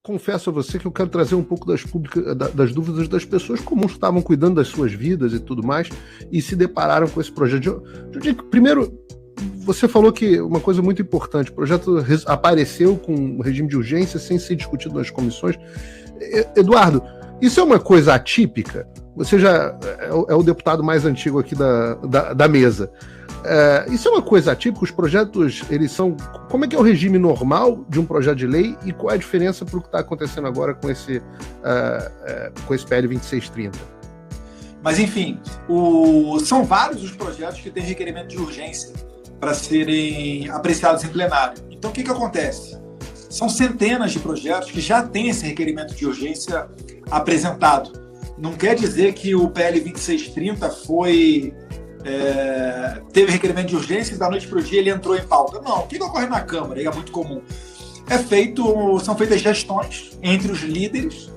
confesso a você que eu quero trazer um pouco das dúvidas das pessoas comuns que estavam cuidando das suas vidas e tudo mais, e se depararam com esse projeto. Primeiro, você falou que uma coisa muito importante, o projeto apareceu com um regime de urgência sem ser discutido nas comissões. Eduardo, isso é uma coisa atípica? Você já é o deputado mais antigo aqui da mesa. Isso é uma coisa atípica? Os projetos, eles são... Como é que é o regime normal de um projeto de lei e qual é a diferença para o que está acontecendo agora com esse PL 2630? Mas, enfim, são vários os projetos que têm requerimento de urgência para serem apreciados em plenário. Então, o que acontece? São centenas de projetos que já têm esse requerimento de urgência apresentado. Não quer dizer que o PL 2630 teve requerimento de urgência e da noite para o dia ele entrou em pauta. Não, o que ocorre na Câmara, e é muito comum, são feitas gestões entre os líderes,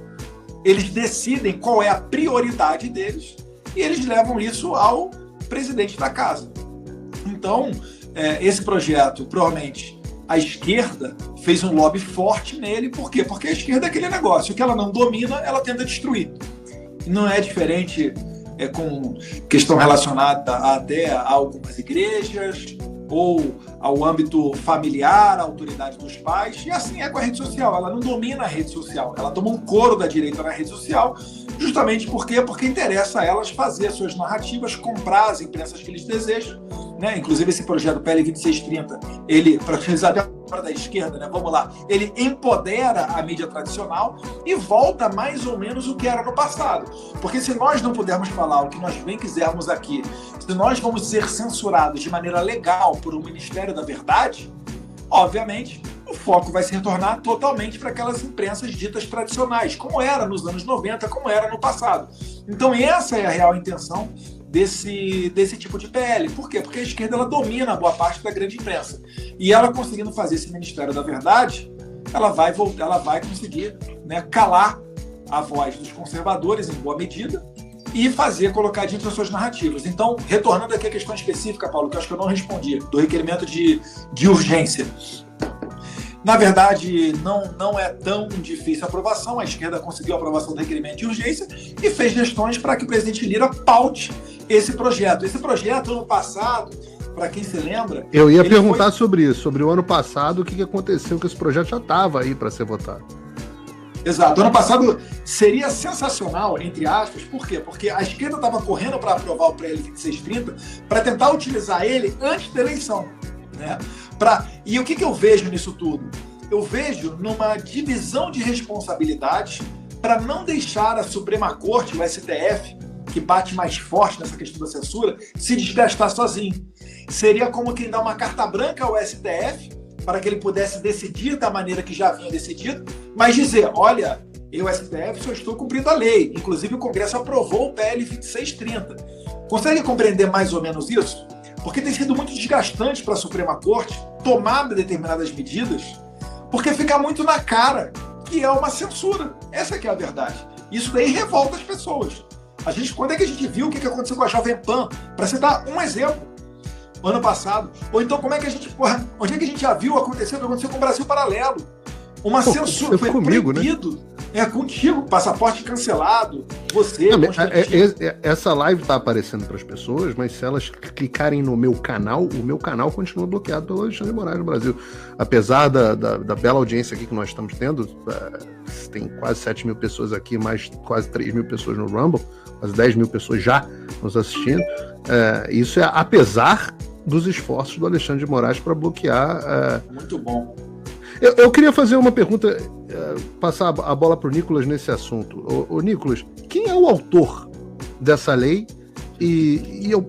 eles decidem qual é a prioridade deles e eles levam isso ao presidente da casa. Então, esse projeto, provavelmente, a esquerda fez um lobby forte nele. Por quê? Porque a esquerda é aquele negócio, o que ela não domina, ela tenta destruir. E não é diferente com questão relacionada até a algumas igrejas ou ao âmbito familiar, à autoridade dos pais, e assim é com a rede social. Ela não domina a rede social, ela toma um couro da direita na rede social, justamente porque interessa a elas fazer suas narrativas, comprar as imprensas que eles desejam, né? Inclusive esse projeto PL 2630, ele, para utilizar da esquerda, né? Vamos lá, ele empodera a mídia tradicional e volta mais ou menos o que era no passado. Porque se nós não pudermos falar o que nós bem quisermos aqui, se nós vamos ser censurados de maneira legal por um Ministério da Verdade, obviamente o foco vai se retornar totalmente para aquelas imprensas ditas tradicionais, como era nos anos 90, como era no passado. Então essa é a real intenção desse tipo de PL. Por quê? Porque a esquerda ela domina boa parte da grande imprensa. E ela conseguindo fazer esse Ministério da Verdade, ela vai conseguir, né, calar a voz dos conservadores em boa medida e colocar diante das suas narrativas. Então, retornando aqui à questão específica, Paulo, que eu acho que eu não respondi, do requerimento de urgência. Na verdade, não é tão difícil a aprovação. A esquerda conseguiu a aprovação do requerimento de urgência e fez gestões para que o presidente Lira paute esse projeto. Esse projeto, ano passado, para quem se lembra... Eu ia perguntar sobre isso, sobre o ano passado, o que aconteceu, que esse projeto já estava aí para ser votado. Exato. Ano passado seria sensacional, entre aspas, por quê? Porque a esquerda estava correndo para aprovar o PL 2630 para tentar utilizar ele antes da eleição, né? E o que eu vejo nisso tudo? Eu vejo numa divisão de responsabilidades para não deixar a Suprema Corte, o STF, que bate mais forte nessa questão da censura, se desgastar sozinho. Seria como quem dá uma carta branca ao STF para que ele pudesse decidir da maneira que já vinha decidido, mas dizer, olha, eu, STF, só estou cumprindo a lei. Inclusive, o Congresso aprovou o PL 2630. Consegue compreender mais ou menos isso? Porque tem sido muito desgastante para a Suprema Corte tomar determinadas medidas, porque fica muito na cara que é uma censura. Essa que é a verdade. Isso daí revolta as pessoas. Quando é que a gente viu o que aconteceu com a Jovem Pan? Para citar um exemplo, ano passado. Ou então, onde é que a gente já viu acontecer o que aconteceu com o Brasil Paralelo? Uma censura, foi proibido, né? Contigo, passaporte cancelado, você... Essa live tá aparecendo para as pessoas, mas se elas clicarem no meu canal, o meu canal continua bloqueado pelo Alexandre de Moraes no Brasil. Apesar da bela audiência aqui que nós estamos tendo, tem quase 7 mil pessoas aqui, mais quase 3 mil pessoas no Rumble, quase 10 mil pessoas já nos assistindo. Isso é apesar dos esforços do Alexandre de Moraes para bloquear... Muito bom. Eu queria fazer uma pergunta, passar a bola para o Nicolas nesse assunto. Ô Nicolas, quem é o autor dessa lei? E eu,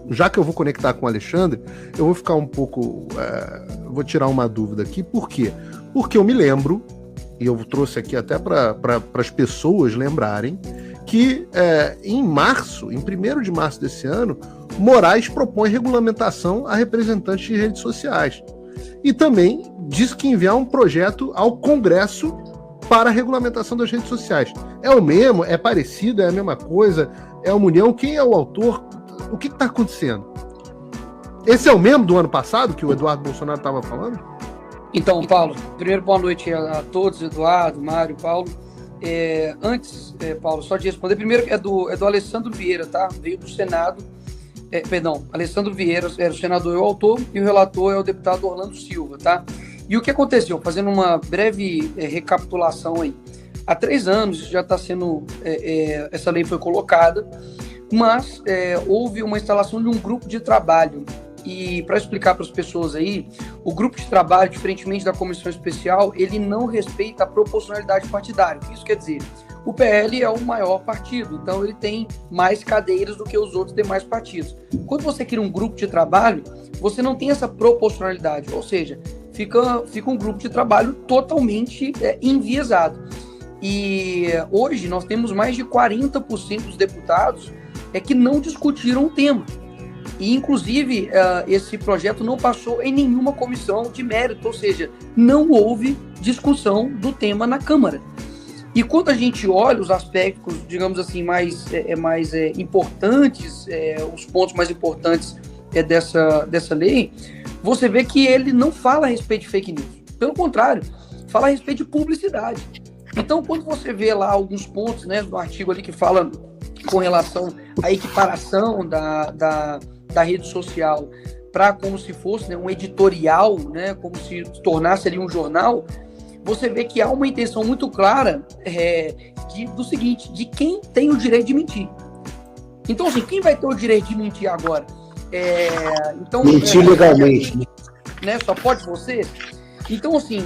já que eu vou conectar com o Alexandre, eu vou ficar um pouco... vou tirar uma dúvida aqui. Por quê? Porque eu me lembro, e eu trouxe aqui até para as pessoas lembrarem, que em 1º de março desse ano, Moraes propõe regulamentação a representantes de redes sociais. E também disse que enviar um projeto ao Congresso para a regulamentação das redes sociais. É o mesmo? É parecido? É a mesma coisa? É uma união? Quem é o autor? O que está acontecendo? Esse é o mesmo do ano passado que o Eduardo Bolsonaro estava falando? Então, Paulo, primeiro boa noite a todos, Eduardo, Mário, Paulo. Antes, Paulo, só de responder, primeiro é do Alessandro Vieira, tá? Veio do Senado, Alessandro Vieira era o senador e o autor, e o relator é o deputado Orlando Silva, tá? E o que aconteceu? Fazendo uma breve recapitulação aí. Há 3 anos já está sendo, essa lei foi colocada, mas houve uma instalação de um grupo de trabalho. E para explicar para as pessoas aí, o grupo de trabalho, diferentemente da comissão especial, ele não respeita a proporcionalidade partidária. O que isso quer dizer? O PL é o maior partido, então ele tem mais cadeiras do que os outros demais partidos. Quando você cria um grupo de trabalho, você não tem essa proporcionalidade, ou seja, fica um grupo de trabalho totalmente enviesado. E hoje nós temos mais de 40% dos deputados que não discutiram o tema. E, inclusive, esse projeto não passou em nenhuma comissão de mérito, ou seja, não houve discussão do tema na Câmara. E quando a gente olha os aspectos, digamos assim, mais importantes, os pontos mais importantes dessa lei, você vê que ele não fala a respeito de fake news. Pelo contrário, fala a respeito de publicidade. Então, quando você vê lá alguns pontos, né, no artigo ali que fala com relação à equiparação da rede social para como se fosse, né, um editorial, né, como se tornasse ali um jornal, você vê que há uma intenção muito clara do seguinte, de quem tem o direito de mentir. Então, assim, quem vai ter o direito de mentir agora? Mentir legalmente. Né, só pode você? Então, assim,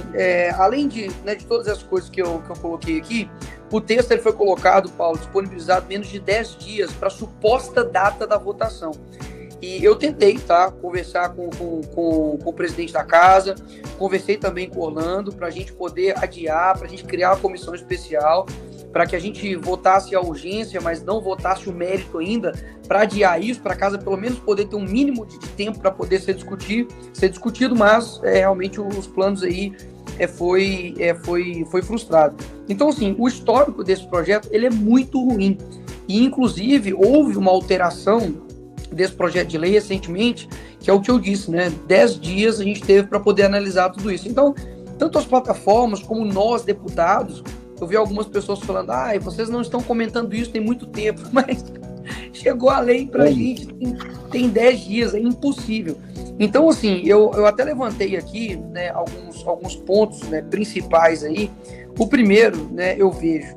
além de todas as coisas que eu coloquei aqui, o texto ele foi colocado, Paulo, disponibilizado menos de 10 dias para a suposta data da votação. E eu tentei, tá, conversar com o presidente da casa, conversei também com o Orlando, para a gente poder adiar, para a gente criar uma comissão especial, para que a gente votasse a urgência, mas não votasse o mérito ainda, para adiar isso, para a casa pelo menos poder ter um mínimo de tempo para poder ser discutido, mas realmente os planos aí foi frustrado. Então, assim, o histórico desse projeto, ele é muito ruim. E, inclusive, houve uma alteração desse projeto de lei recentemente, que é o que eu disse, né? 10 dias a gente teve para poder analisar tudo isso. Então, tanto as plataformas como nós, deputados, eu vi algumas pessoas falando, vocês não estão comentando isso tem muito tempo, mas chegou a lei para a gente, tem 10 dias, é impossível. Então, assim, eu até levantei aqui, né, alguns pontos, né, principais aí. O primeiro, né, eu vejo,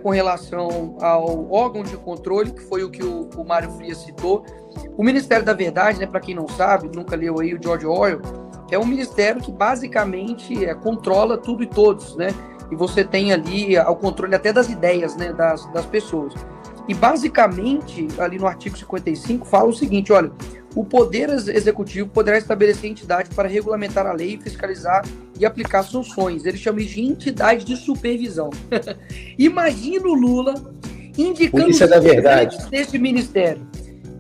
com relação ao órgão de controle, que foi o que o Mário Frias citou. O Ministério da Verdade, né, para quem não sabe, nunca leu aí o George Orwell, é um ministério que basicamente controla tudo e todos, né? E você tem ali o controle até das ideias, né, das pessoas. E basicamente, ali no artigo 55, fala o seguinte, olha, o Poder Executivo poderá estabelecer entidade para regulamentar a lei, fiscalizar e aplicar sanções. Ele chama de entidade de supervisão. Imagina o Lula indicando os integrantes desse ministério.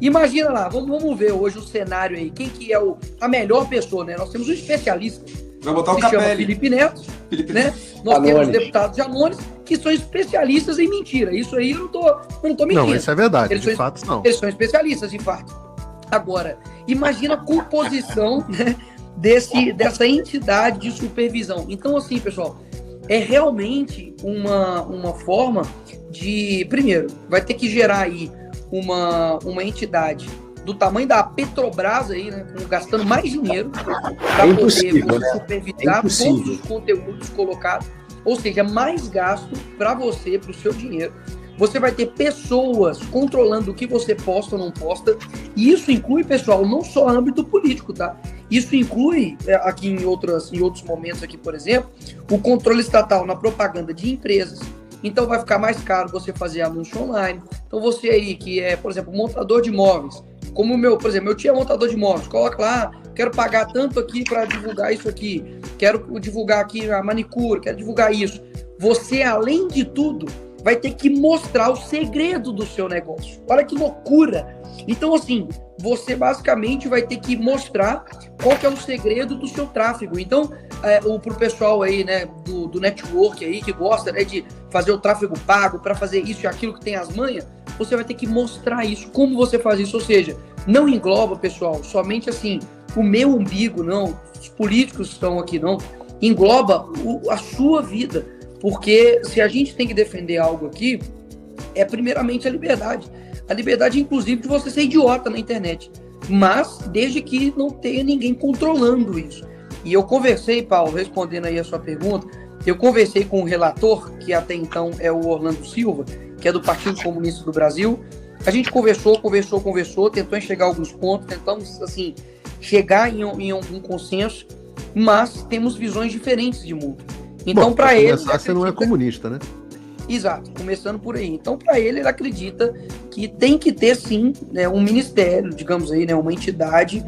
Imagina lá, vamos ver hoje o cenário aí. Quem que é a melhor pessoa, né? Nós temos um especialista. Vai botar o que se chama Capelli. Felipe Neto, né? Nós temos deputados de Anones que são especialistas em mentira. Isso aí eu não tô mentindo. Não, isso é verdade, de fato não. Eles são especialistas, de fato. Agora, imagina a composição, né, dessa entidade de supervisão. Então, assim, pessoal, é realmente uma forma de... Primeiro, vai ter que gerar aí uma entidade do tamanho da Petrobras aí, né, gastando mais dinheiro para poder supervisar todos os conteúdos colocados, ou seja, mais gasto para você, para o seu dinheiro. Você vai ter pessoas controlando o que você posta ou não posta, e isso inclui, pessoal, não só âmbito político, tá? Isso inclui, aqui em outros momentos aqui, por exemplo, o controle estatal na propaganda de empresas. Então vai ficar mais caro você fazer anúncio online. Então você aí que é, por exemplo, montador de imóveis, como por exemplo, meu tio é montador de imóveis, coloca lá, quero pagar tanto aqui para divulgar isso aqui, quero divulgar aqui a manicure, quero divulgar isso. Você, além de tudo, vai ter que mostrar o segredo do seu negócio. Olha que loucura! Então, assim, você basicamente vai ter que mostrar qual que é o segredo do seu tráfego. Então, pro pessoal aí, né, do network aí, que gosta, né, de fazer o tráfego pago para fazer isso e aquilo que tem as manhas, você vai ter que mostrar isso, como você faz isso. Ou seja, não engloba, pessoal, somente assim, o meu umbigo, não, os políticos estão aqui, não. engloba a sua vida. Porque se a gente tem que defender algo aqui, é primeiramente a liberdade. A liberdade, inclusive, de você ser idiota na internet. Mas desde que não tenha ninguém controlando isso. E eu conversei, Paulo, respondendo aí a sua pergunta, eu conversei com o relator, que até então é o Orlando Silva, que é do Partido Comunista do Brasil. A gente conversou, tentou enxergar alguns pontos, tentamos, assim, chegar em algum consenso, mas temos visões diferentes de mundo. Então, para ele... Você não é comunista, né? Exato, começando por aí. Então, para ele acredita que tem que ter, sim, né, um ministério, digamos aí, né, uma entidade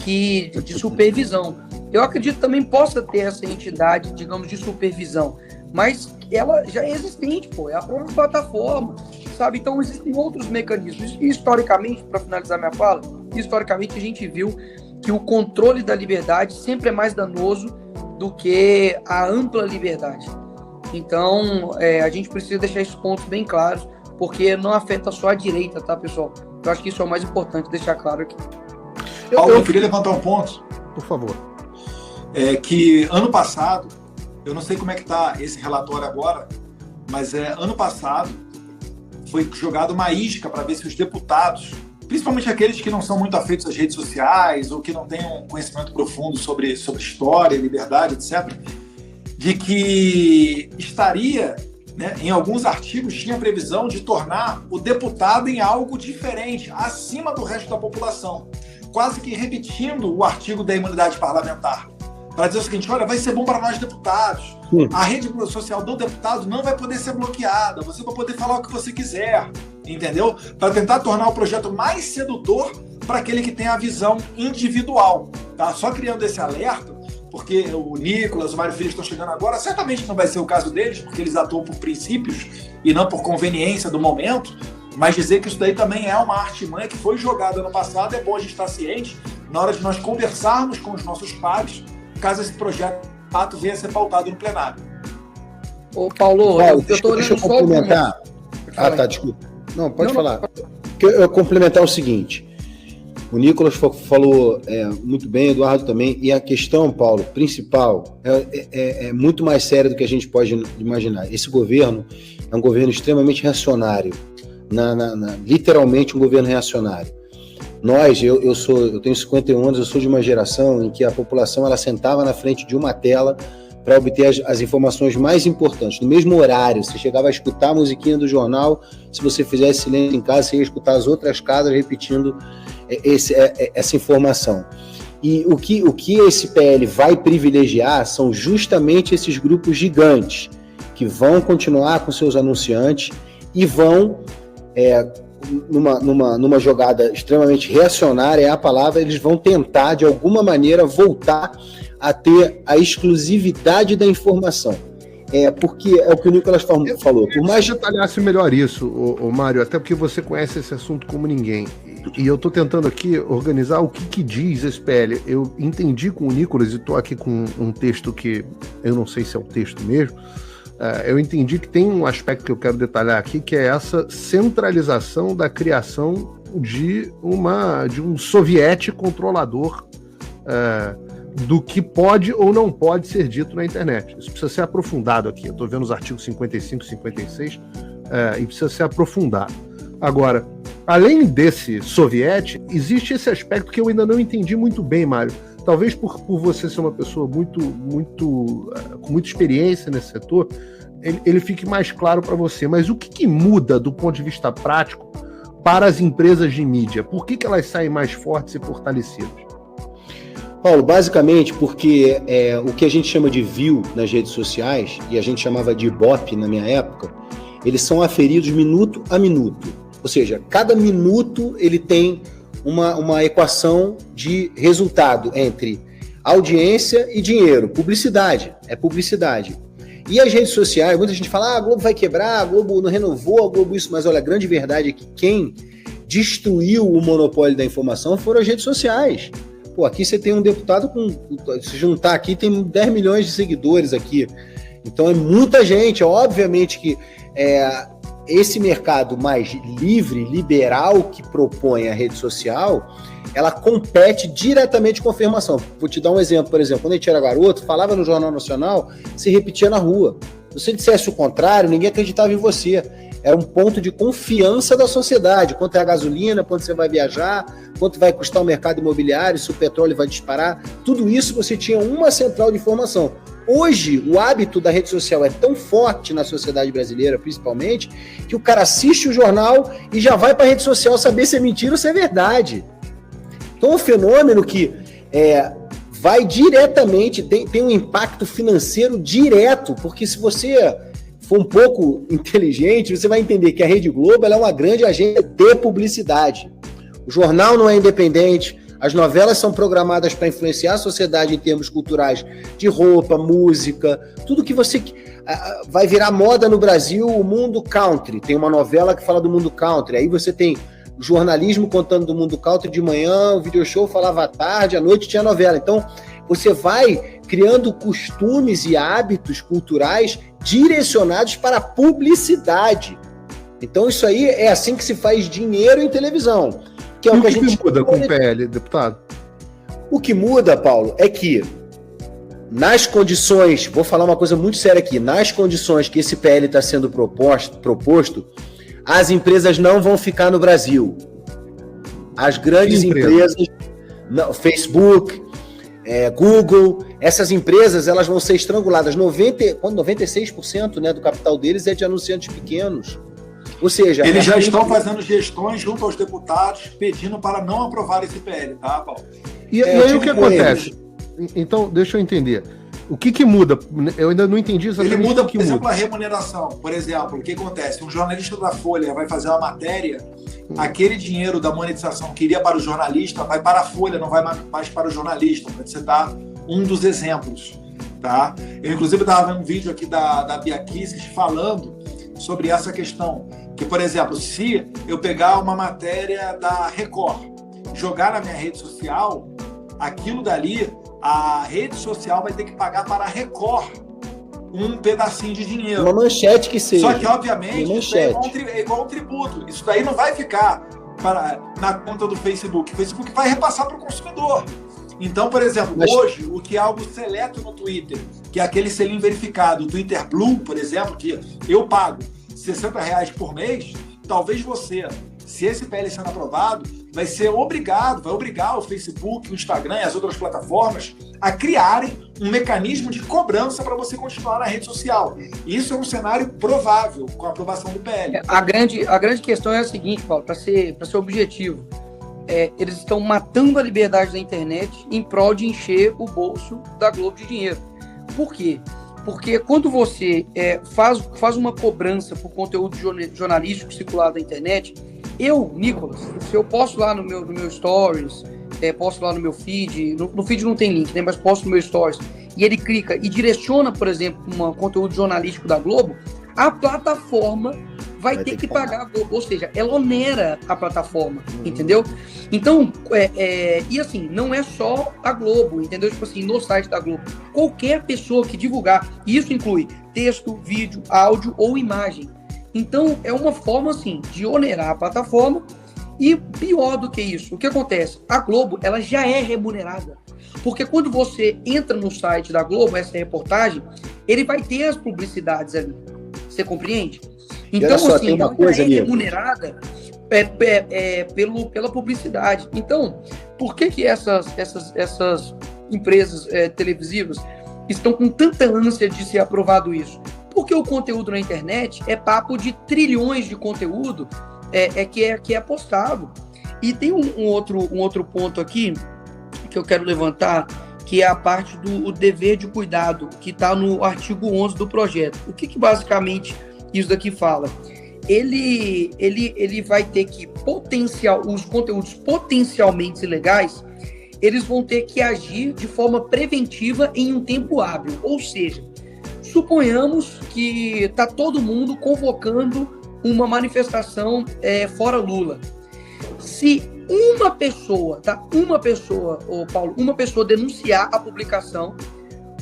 de supervisão. Eu acredito que também possa ter essa entidade, digamos, de supervisão, mas ela já é existente, pô, é a própria plataforma, sabe? Então, existem outros mecanismos. E, historicamente, para finalizar minha fala, historicamente a gente viu que o controle da liberdade sempre é mais danoso do que a ampla liberdade. Então, a gente precisa deixar esses pontos bem claros, porque não afeta só a direita, tá, pessoal? Eu acho que isso é o mais importante deixar claro aqui. Paulo, eu queria levantar um ponto. Por favor. Que ano passado, eu não sei como é que está esse relatório agora, mas ano passado foi jogada uma isca para ver se os deputados, principalmente aqueles que não são muito afeitos às redes sociais ou que não têm um conhecimento profundo sobre história, liberdade, etc., de que estaria, né, em alguns artigos, tinha previsão de tornar o deputado em algo diferente, acima do resto da população, quase que repetindo o artigo da imunidade parlamentar, para dizer o seguinte: olha, vai ser bom para nós deputados, a rede social do deputado não vai poder ser bloqueada, você vai poder falar o que você quiser, entendeu? Para tentar tornar o projeto mais sedutor para aquele que tem a visão individual, tá? Só criando esse alerta, porque o Nicolas, o Mário Filho estão chegando agora, certamente não vai ser o caso deles, porque eles atuam por princípios e não por conveniência do momento, mas dizer que isso daí também é uma artimanha que foi jogada no passado, é bom a gente estar ciente na hora de nós conversarmos com os nossos pares, caso esse projeto venha a ser pautado no plenário. Ô, Paulo, deixa eu complementar. Desculpa. Não, pode falar. Eu complementar o seguinte. O Nicolas falou muito bem, Eduardo também, e a questão, Paulo, principal, é muito mais séria do que a gente pode imaginar. Esse governo é um governo extremamente reacionário, literalmente um governo reacionário. Eu tenho 51 anos, eu sou de uma geração em que a população ela sentava na frente de uma tela para obter as informações mais importantes. No mesmo horário, você chegava a escutar a musiquinha do jornal, se você fizesse silêncio em casa, você ia escutar as outras casas repetindo essa informação. E o que esse PL vai privilegiar são justamente esses grupos gigantes, que vão continuar com seus anunciantes e vão, numa jogada extremamente reacionária, é a palavra, eles vão tentar, de alguma maneira, voltar a ter a exclusividade da informação. Porque é o que o Nicolas falou. Por mais que você detalhasse melhor isso, Mário, até porque você conhece esse assunto como ninguém. E eu estou tentando aqui organizar o que diz esse PL. Eu entendi com o Nicolas, e estou aqui com um texto que eu não sei se é o texto mesmo. Eu entendi que tem um aspecto que eu quero detalhar aqui, que é essa centralização da criação de um soviete controlador do que pode ou não pode ser dito na internet. Isso precisa ser aprofundado aqui. Eu estou vendo os artigos 55 e 56 e precisa ser aprofundado. Agora, além desse soviete, existe esse aspecto que eu ainda não entendi muito bem, Mário. Talvez por você ser uma pessoa com muita experiência nesse setor, ele fique mais claro para você. Mas o que muda do ponto de vista prático para as empresas de mídia? Por que elas saem mais fortes e fortalecidas? Paulo, basicamente porque o que a gente chama de view nas redes sociais, e a gente chamava de Ibope na minha época, eles são aferidos minuto a minuto. Ou seja, cada minuto ele tem uma equação de resultado entre audiência e dinheiro. Publicidade, é publicidade. E as redes sociais, muita gente fala, a Globo vai quebrar, a Globo não renovou, a Globo isso, mas olha, a grande verdade é que quem destruiu o monopólio da informação foram as redes sociais. Pô, aqui você tem um deputado se juntar aqui, tem 10 milhões de seguidores aqui. Então é muita gente, obviamente que esse mercado mais livre, liberal que propõe a rede social, ela compete diretamente com a afirmação. Vou te dar um exemplo, por exemplo, quando a gente era garoto, falava no Jornal Nacional, se repetia na rua. Se você dissesse o contrário, ninguém acreditava em você. Era um ponto de confiança da sociedade. Quanto é a gasolina, quanto você vai viajar, quanto vai custar o mercado imobiliário, se o petróleo vai disparar. Tudo isso você tinha uma central de informação. Hoje, o hábito da rede social é tão forte na sociedade brasileira, principalmente, que o cara assiste o jornal e já vai para a rede social saber se é mentira ou se é verdade. Então, é um fenômeno que vai diretamente, tem um impacto financeiro direto, porque se você for um pouco inteligente, você vai entender que a Rede Globo ela é uma grande agência de publicidade. O jornal não é independente, as novelas são programadas para influenciar a sociedade em termos culturais, de roupa, música, tudo que você... Vai virar moda no Brasil, o mundo country. Tem uma novela que fala do mundo country, aí você tem o jornalismo contando do mundo country de manhã, o video show falava à tarde, à noite tinha novela. Então, você vai criando costumes e hábitos culturais direcionados para a publicidade. Então, isso aí é assim que se faz dinheiro em televisão. Que é o que a gente muda com o PL, deputado? O que muda, Paulo, é que nas condições, vou falar uma coisa muito séria aqui, nas condições que esse PL está sendo proposto, as empresas não vão ficar no Brasil. As grandes empresas, Facebook, Google, essas empresas elas vão ser estranguladas. 96%, né, do capital deles é de anunciantes pequenos. Ou seja... Eles já estão fazendo gestões junto aos deputados pedindo para não aprovar esse PL, tá, Paulo? E aí o que acontece? Então, deixa eu entender. O que muda? Eu ainda não entendi exatamente. Ele muda, o que por exemplo, muda. a remuneração. Por exemplo, o que acontece? Um jornalista da Folha vai fazer uma matéria, aquele dinheiro da monetização que iria para o jornalista vai para a Folha, não vai mais para o jornalista. Para você dar um dos exemplos. Tá? Eu, inclusive, estava vendo um vídeo aqui da Bia Kicis falando sobre essa questão. Que, por exemplo, se eu pegar uma matéria da Record, jogar na minha rede social, aquilo dali, a rede social vai ter que pagar para a Record um pedacinho de dinheiro. Uma manchete que seja. Só que, obviamente, isso é igual um tributo. Isso daí não vai ficar na conta do Facebook. O Facebook vai repassar para o consumidor. Então, por exemplo, hoje, o que é algo seleto no Twitter, que é aquele selinho verificado, o Twitter Blue, por exemplo, que eu pago R$60 por mês, talvez você, se esse PL sendo aprovado, vai obrigar o Facebook, o Instagram e as outras plataformas a criarem um mecanismo de cobrança para você continuar na rede social. Isso é um cenário provável com a aprovação do PL. A grande questão é a seguinte, Paulo, para ser objetivo. Eles estão matando a liberdade da internet em prol de encher o bolso da Globo de dinheiro. Por quê? Porque quando você faz uma cobrança por conteúdo jornalístico circulado na internet, eu, Nicolas, se eu posto lá no meu Stories, posto lá no meu feed, no feed não tem link, né, mas posto no meu Stories, e ele clica e direciona, por exemplo, um conteúdo jornalístico da Globo, a plataforma vai ter que pagar a Globo, ou seja, ela onera a plataforma, entendeu? Então, e assim, não é só a Globo, entendeu? Tipo assim, no site da Globo, qualquer pessoa que divulgar, e isso inclui texto, vídeo, áudio ou imagem. Então, é uma forma, assim, de onerar a plataforma, e pior do que isso, o que acontece? A Globo, ela já é remunerada, porque quando você entra no site da Globo, essa reportagem, ele vai ter as publicidades ali, você compreende? Então, só, assim, ela é remunerada pela publicidade. Então, por que essas empresas televisivas estão com tanta ânsia de ser aprovado isso? Porque o conteúdo na internet é papo de trilhões de conteúdo que é postado. E tem um outro ponto aqui que eu quero levantar, que é a parte do dever de cuidado, que está no artigo 11 do projeto. O que basicamente isso daqui fala? Ele vai ter que os conteúdos potencialmente ilegais, eles vão ter que agir de forma preventiva em um tempo hábil. Ou seja, suponhamos que está todo mundo convocando uma manifestação fora Lula. Se uma pessoa, Paulo, uma pessoa denunciar a publicação,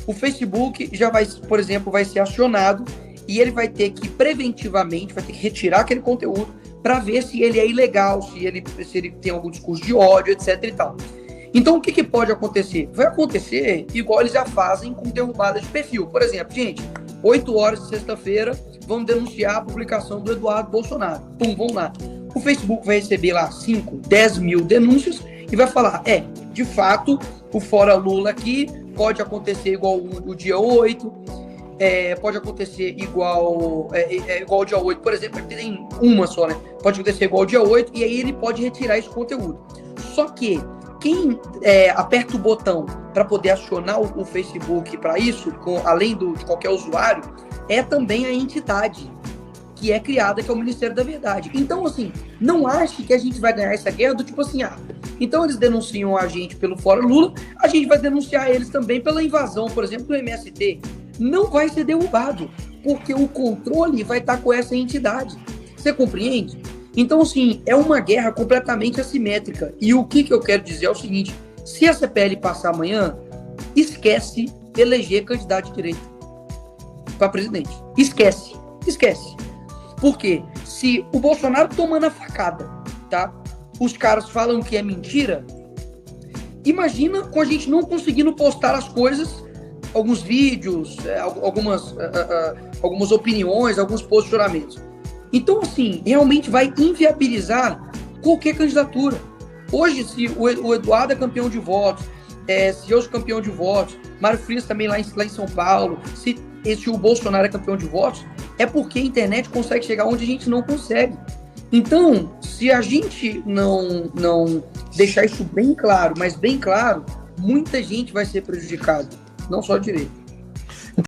o Facebook já vai, por exemplo, vai ser acionado e ele vai ter que, preventivamente, vai ter que retirar aquele conteúdo para ver se ele é ilegal, se ele tem algum discurso de ódio, etc e tal. Então, o que pode acontecer? Vai acontecer igual eles já fazem com derrubada de perfil. Por exemplo, gente, 8 horas de sexta-feira, vamos denunciar a publicação do Eduardo Bolsonaro. Pum, vamos lá. O Facebook vai receber lá 5, 10 mil denúncias e vai falar, de fato, o Fora Lula aqui pode acontecer igual o dia 8, pode acontecer igual o dia 8, por exemplo, tem uma só, né? Pode acontecer igual o dia 8 e aí ele pode retirar esse conteúdo. Só que quem aperta o botão para poder acionar o Facebook para isso, além de qualquer usuário, é também a entidade que é criada, que é o Ministério da Verdade. Então, assim, não ache que a gente vai ganhar essa guerra do tipo assim, então eles denunciam a gente pelo Fora Lula, a gente vai denunciar eles também pela invasão, por exemplo, do MST. Não vai ser derrubado, porque o controle vai estar com essa entidade. Você compreende? Então, assim, é uma guerra completamente assimétrica. E o que eu quero dizer é o seguinte, se a CPL passar amanhã, esquece eleger candidato de direita para presidente. Esquece. Porque se o Bolsonaro tomando a facada, tá? Os caras falam que é mentira, imagina com a gente não conseguindo postar as coisas, alguns vídeos, algumas opiniões, alguns posicionamentos. Então, assim, realmente vai inviabilizar qualquer candidatura. Hoje, se o Eduardo é campeão de votos, se eu sou campeão de votos, Mário Frias também lá em São Paulo, se o Bolsonaro é campeão de votos, é porque a internet consegue chegar onde a gente não consegue. Então, se a gente não deixar isso bem claro, mas bem claro, muita gente vai ser prejudicada, não só a direita.